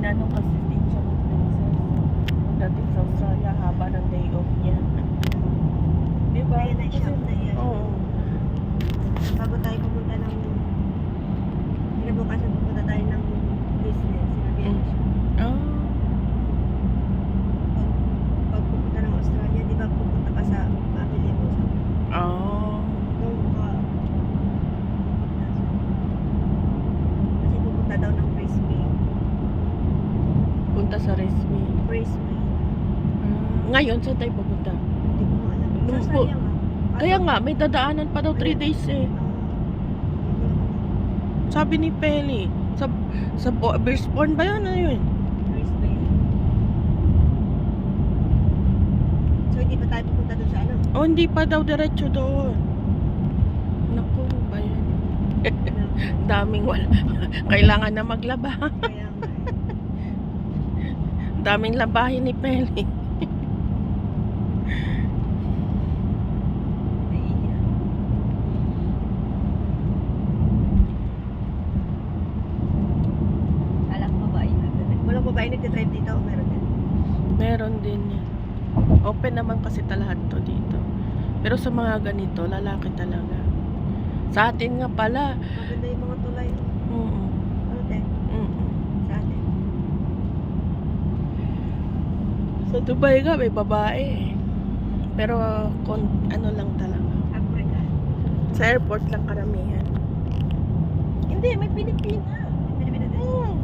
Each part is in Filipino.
Tinanong kasi din siya ni Princess. Dating sa Australia, haba ng day off niya. Di ba? Ayan na siya. Oo. Bago tayo pupunta ng kinabukasan pupunta tayo ng business. Sinabihan niya siya. Ah. Pag pupunta ng Australia, di ba pupunta ka sa family mo? Oh. Doon ka. Kasi pupunta daw ng Brisbane. Punta sa Brisbane. Brisbane. Ngayon, saan tayo pupunta? Hindi ko alam. Sa Nung Australia nga. Kaya nga, may dadaanan pa daw 3 days eh. Sabi ni Peli. Sa Brisbane ba yun? Ano yun? Brisbane. So, hindi pa tayo pupunta doon sa ano? Oh, hindi pa daw diretso doon. Naku, ano ba yun? Daming wala. Kailangan na maglaba. Kaya nga. Daming labahin ni Peli. Naiiyak. Alam ko babae nagdadrive. Walang babae nagdadrive dito o meron din? Meron din yan. Open naman kasi lahat to dito. Pero sa mga ganito, lalaki talaga. Sa atin nga pala. Maganda yung mga tulay. Mm-mm. Ano te? Mm-mm. Sa atin. Sa Dubai nga may babae eh. Pero ano lang talaga. Africa. Sa airport lang karamihan. Hindi, may Pilipina. Pilipina din.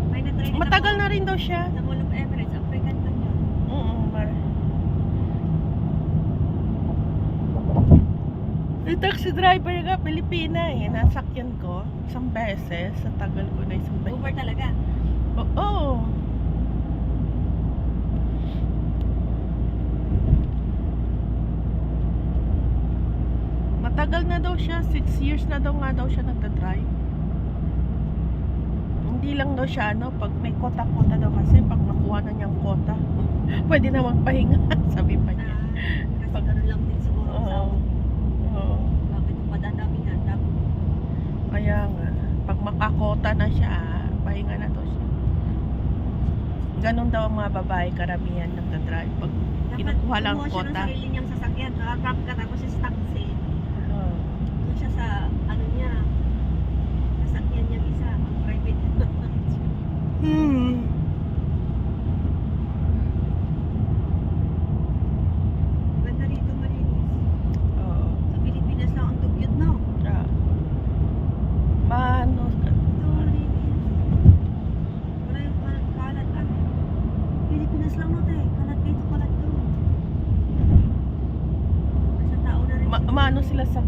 May na-try din Matagal ako na rin daw siya. sa Mall of Emirates. African man yun. Yung taxi driver nga, Pilipina eh. Nasakyan ko isang beses. Sa tagal ko na isang beses. Uber talaga. Oo. Matagal na daw siya. 6 years na daw nga daw siya nagda-drive. Hindi lang daw siya pag may kota-kota daw kasi pag nakuha na niyang kota, pwede na magpahinga. Sabi pa niya. Kasi ganun lang din siguro ang Oo. sahod. Oo. Bakit kung padadamihan? Dapat Kaya nga, pag makakota na siya, pahinga na daw siya. Ganon daw ang mga babae karamihan nagda-drive. Pag kinukuha lang kumuha siya ng kota. sarili niyang sasakyan. Nakatrap ka tapos sa taxi. Oo. Doon siya sa ano niya. Sasakyan niya isa. Private. Ganda rito malinis. Oo. Sa Pilipinas lang ang dugyot, no? Ah. Paano? Ito malinis. Wala yung kalat. Pilipinas lang, no, te. Kalat dito, kalat doon. Nasa tao na rin. siguro. Maano sila sa